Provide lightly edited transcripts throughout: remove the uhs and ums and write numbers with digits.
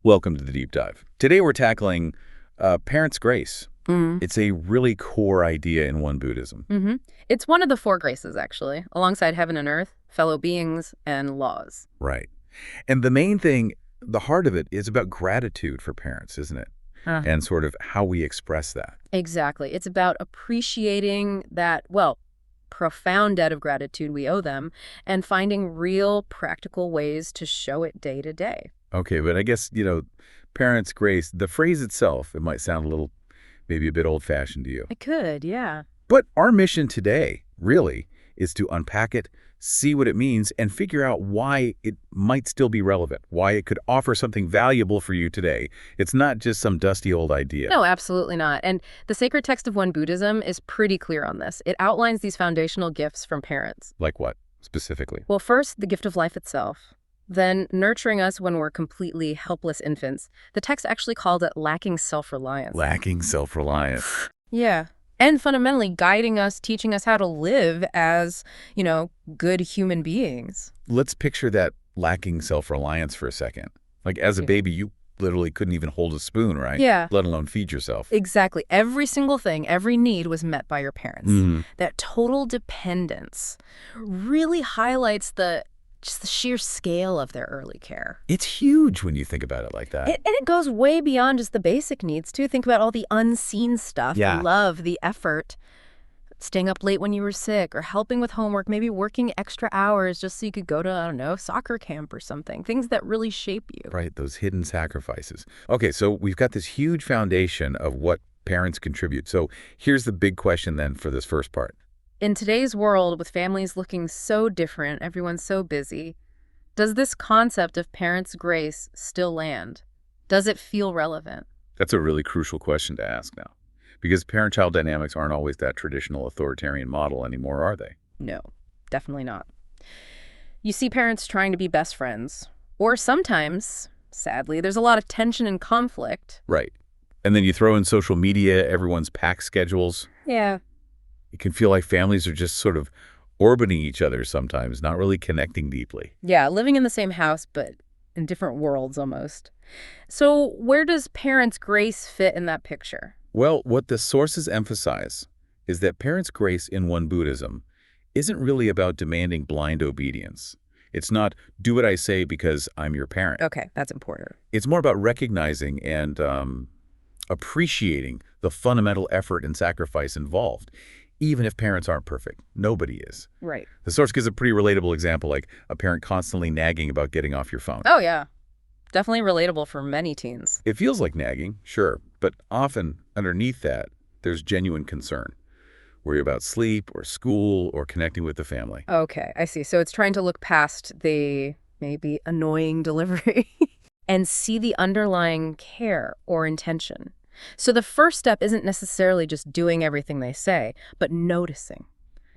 Welcome to the Deep Dive. Today we're tackling Parents' Grace. Mm. It's a really core idea in Won Buddhism. hmm It's one of the four graces, actually, alongside heaven and earth, fellow beings, and laws. Right. And the main thing, the heart of it, is about gratitude for parents, isn't it? Uh, And sort of how we express that. exactly. It's about appreciating that, well, profound debt of gratitude we owe them and finding real practical ways to show it day to day. Okay, but I guess, Parents' Grace, the phrase itself, it might sound a little, maybe a bit old-fashioned to you. It could, yeah. But our mission today, really, is to unpack it, see what it means, and figure out why it might still be relevant, why it could offer something valuable for you today. It's not just some dusty old idea. No, absolutely not. And the sacred text of Won Buddhism is pretty clear on this. It outlines these foundational gifts from parents. Like what, specifically? Well, first, the gift of life itself. Then, nurturing us when we're completely helpless infants. The text actually called it lacking self-reliance. Lacking self-reliance. Yeah. And fundamentally guiding us, teaching us how to live as, good human beings. Let's picture that lacking self-reliance for a second. Like, as a baby, you literally couldn't even hold a spoon, right? Yeah. Let alone feed yourself. Exactly. Every single thing, every need was met by your parents. Mhm. That total dependence really highlights just the sheer scale of their early care. It's huge when you think about it like that. And it goes way beyond just the basic needs, too. Think about all the unseen stuff, Yeah. the love, the effort, staying up late when you were sick, or helping with homework, maybe working extra hours just so you could go to, I don't know, soccer camp or something. Things that really shape you. Right, those hidden sacrifices. Okay, so we've got this huge foundation of what parents contribute. So here's the big question then for this first part. In today's world, with families looking so different, everyone's so busy, does this concept of parents' grace still land? Does it feel relevant? That's a really crucial question to ask now. Because parent-child dynamics aren't always that traditional authoritarian model anymore, are they? No, definitely not. You see parents trying to be best friends, or sometimes, sadly, there's a lot of tension and conflict. Right. And then you throw in social media, everyone's packed schedules. Yeah. It can feel like families are just sort of orbiting each other sometimes, not really connecting deeply. Yeah, living in the same house, but in different worlds almost. So where does parents' grace fit in that picture? Well, what the sources emphasize is that parents' grace in Won Buddhism isn't really about demanding blind obedience. It's not, do what I say because I'm your parent. Okay, that's important. It's more about recognizing and appreciating the fundamental effort and sacrifice involved, even if parents aren't perfect. Nobody is. Right. The source gives a pretty relatable example, like a parent constantly nagging about getting off your phone. Oh, yeah. Definitely relatable for many teens. It feels like nagging, sure, but often underneath that, there's genuine concern. Worry about sleep or school or connecting with the family. Okay, I see. So it's trying to look past the maybe annoying delivery and see the underlying care or intention. So the first step isn't necessarily just doing everything they say, but noticing.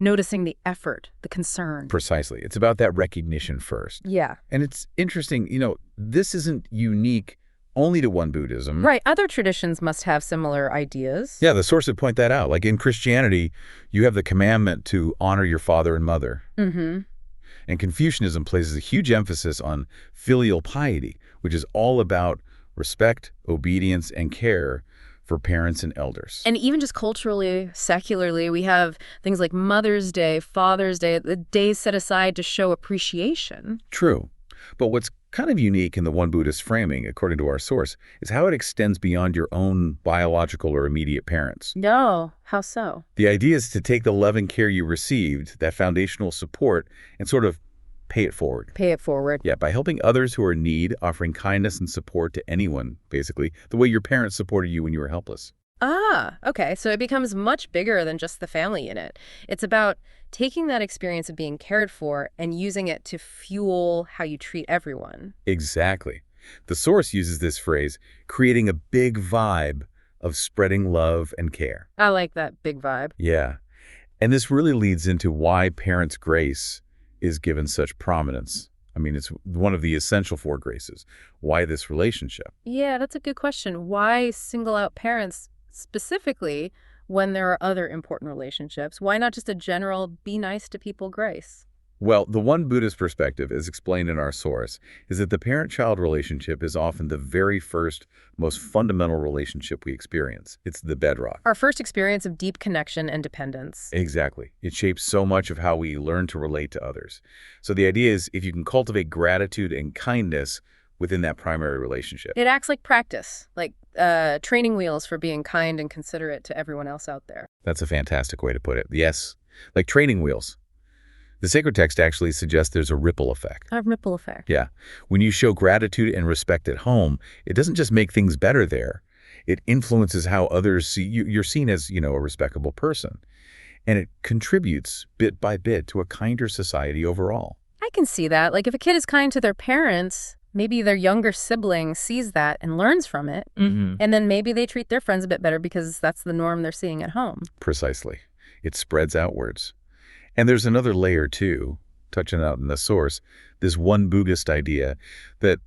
Noticing the effort, the concern. Precisely. It's about that recognition first. Yeah. And it's interesting, this isn't unique only to Won Buddhism. Right. Other traditions must have similar ideas. Yeah, the source would point that out. Like in Christianity, you have the commandment to honor your father and mother. Mm-hmm. And Confucianism places a huge emphasis on filial piety, which is all about respect, obedience, and care for parents and elders. And even just culturally, secularly, we have things like Mother's Day, Father's Day, the days set aside to show appreciation. True. But what's kind of unique in the Won Buddhist framing, according to our source, is how it extends beyond your own biological or immediate parents. No, how so? The idea is to take the love and care you received, that foundational support, and sort of pay it forward. Pay it forward. Yeah, by helping others who are in need, offering kindness and support to anyone, basically, the way your parents supported you when you were helpless. Ah, okay. So it becomes much bigger than just the family unit. It's about taking that experience of being cared for and using it to fuel how you treat everyone. Exactly. The source uses this phrase, creating a big vibe of spreading love and care. I like that big vibe. Yeah. And this really leads into why parents' grace is given such prominence. I mean, it's one of the essential four graces. Why this relationship? Yeah, that's a good question. Why single out parents specifically when there are other important relationships? Why not just a general be nice to people grace? Well, the one Buddhist perspective, as explained in our source, is that the parent-child relationship is often the very first, most fundamental relationship we experience. It's the bedrock. Our first experience of deep connection and dependence. Exactly. It shapes so much of how we learn to relate to others. So the idea is if you can cultivate gratitude and kindness within that primary relationship. It acts like practice, like training wheels for being kind and considerate to everyone else out there. That's a fantastic way to put it. Yes, like training wheels. The sacred text actually suggests there's a ripple effect. A ripple effect. Yeah. When you show gratitude and respect at home, it doesn't just make things better there. It influences how others see you. You're seen as, a respectable person. And it contributes bit by bit to a kinder society overall. I can see that. Like if a kid is kind to their parents, maybe their younger sibling sees that and learns from it. Mm-hmm. And then maybe they treat their friends a bit better because that's the norm they're seeing at home. Precisely. It spreads outwards. And there's another layer, too, touching out in the source, this one Buddhist idea that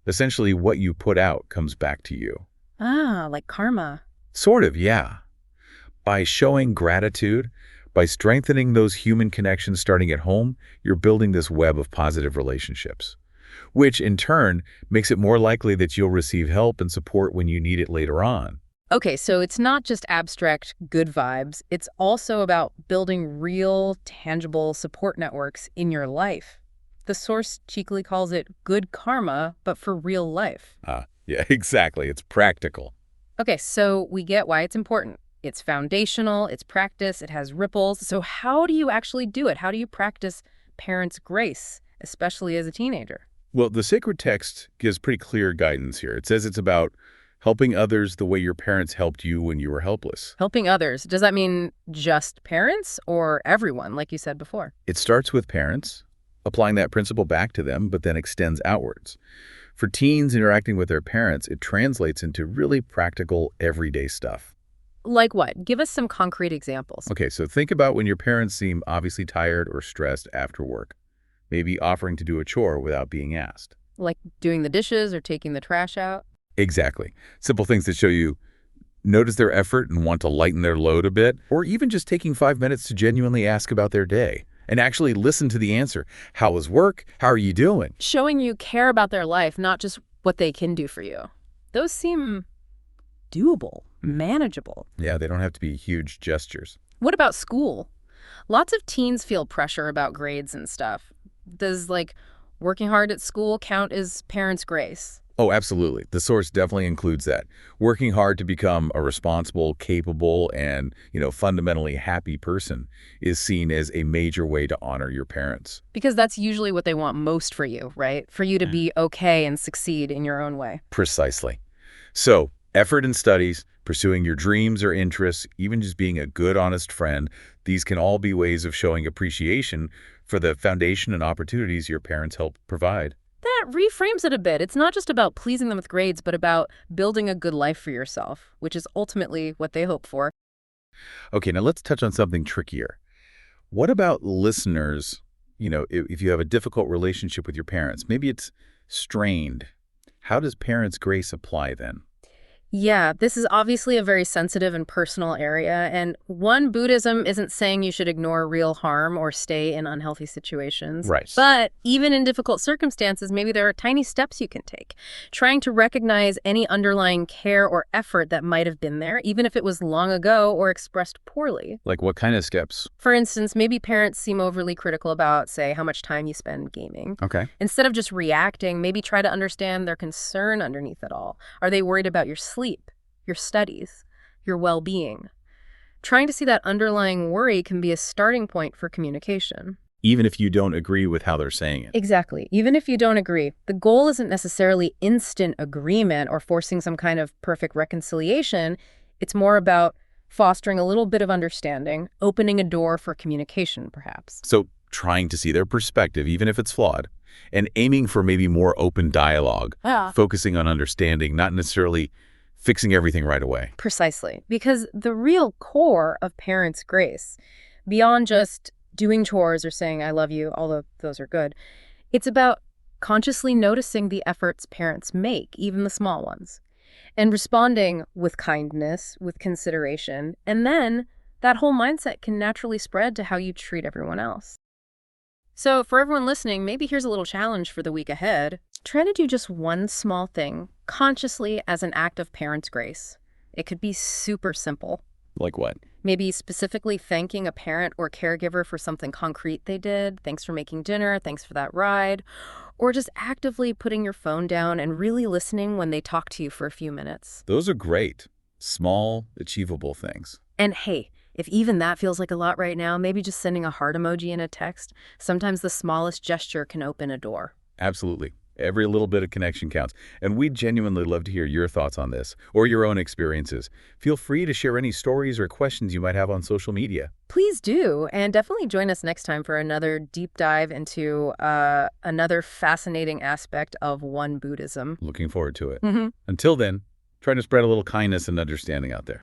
essentially what you put out comes back to you. Ah, like karma. Sort of, yeah. By showing gratitude, by strengthening those human connections starting at home, you're building this web of positive relationships, which in turn makes it more likely that you'll receive help and support when you need it later on. Okay, so it's not just abstract good vibes. It's also about building real, tangible support networks in your life. The source cheekily calls it good karma, but for real life. Yeah, exactly. It's practical. Okay, so we get why it's important. It's foundational, it's practice, it has ripples. So how do you actually do it? How do you practice parents' grace, especially as a teenager? Well, the sacred text gives pretty clear guidance here. It says it's about helping others the way your parents helped you when you were helpless. Helping others. Does that mean just parents or everyone, like you said before? It starts with parents, applying that principle back to them, but then extends outwards. For teens interacting with their parents, it translates into really practical, everyday stuff. Like what? Give us some concrete examples. Okay, so think about when your parents seem obviously tired or stressed after work, maybe offering to do a chore without being asked. Like doing the dishes or taking the trash out? Exactly. Simple things that show you notice their effort and want to lighten their load a bit, or even just taking 5 minutes to genuinely ask about their day and actually listen to the answer. How was work? How are you doing? Showing you care about their life, not just what they can do for you. Those seem doable, manageable. Yeah, they don't have to be huge gestures. What about school? Lots of teens feel pressure about grades and stuff. Does, working hard at school count as parents' grace? Oh, absolutely. The source definitely includes that. Working hard to become a responsible, capable, and, fundamentally happy person is seen as a major way to honor your parents. Because that's usually what they want most for you, right? For you to be okay and succeed in your own way. Precisely. So, effort in studies, pursuing your dreams or interests, even just being a good, honest friend, these can all be ways of showing appreciation for the foundation and opportunities your parents help provide. That reframes it a bit. It's not just about pleasing them with grades, but about building a good life for yourself, which is ultimately what they hope for. Okay, now let's touch on something trickier. What about listeners, if you have a difficult relationship with your parents, maybe it's strained, how does parents' grace apply then? Yeah, this is obviously a very sensitive and personal area, and Won Buddhism isn't saying you should ignore real harm or stay in unhealthy situations. Right. But even in difficult circumstances, maybe there are tiny steps you can take. Trying to recognize any underlying care or effort that might have been there, even if it was long ago or expressed poorly. Like what kind of steps? For instance, maybe parents seem overly critical about, say, how much time you spend gaming. Okay. Instead of just reacting, maybe try to understand their concern underneath it all. Are they worried about your sleep, your studies, your well-being? Trying to see that underlying worry can be a starting point for communication. Even if you don't agree with how they're saying it. Exactly. Even if you don't agree, the goal isn't necessarily instant agreement or forcing some kind of perfect reconciliation. It's more about fostering a little bit of understanding, opening a door for communication, perhaps. So trying to see their perspective, even if it's flawed, and aiming for maybe more open dialogue, focusing on understanding, not necessarily fixing everything right away. Precisely. Because the real core of parents' grace, beyond just doing chores or saying, I love you, although those are good, it's about consciously noticing the efforts parents make, even the small ones, and responding with kindness, with consideration, and then that whole mindset can naturally spread to how you treat everyone else. So for everyone listening, maybe here's a little challenge for the week ahead. Try to do just one small thing consciously as an act of parents' grace. It could be super simple. Like what? Maybe specifically thanking a parent or caregiver for something concrete they did. Thanks for making dinner. Thanks for that ride. Or just actively putting your phone down and really listening when they talk to you for a few minutes. Those are great. Small, achievable things. And hey, if even that feels like a lot right now, maybe just sending a heart emoji in a text. Sometimes the smallest gesture can open a door. Absolutely. Every little bit of connection counts. And we'd genuinely love to hear your thoughts on this or your own experiences. Feel free to share any stories or questions you might have on social media. Please do, and definitely join us next time for another deep dive into another fascinating aspect of Won Buddhism. Looking forward to it. Until then, try to spread a little kindness and understanding out there.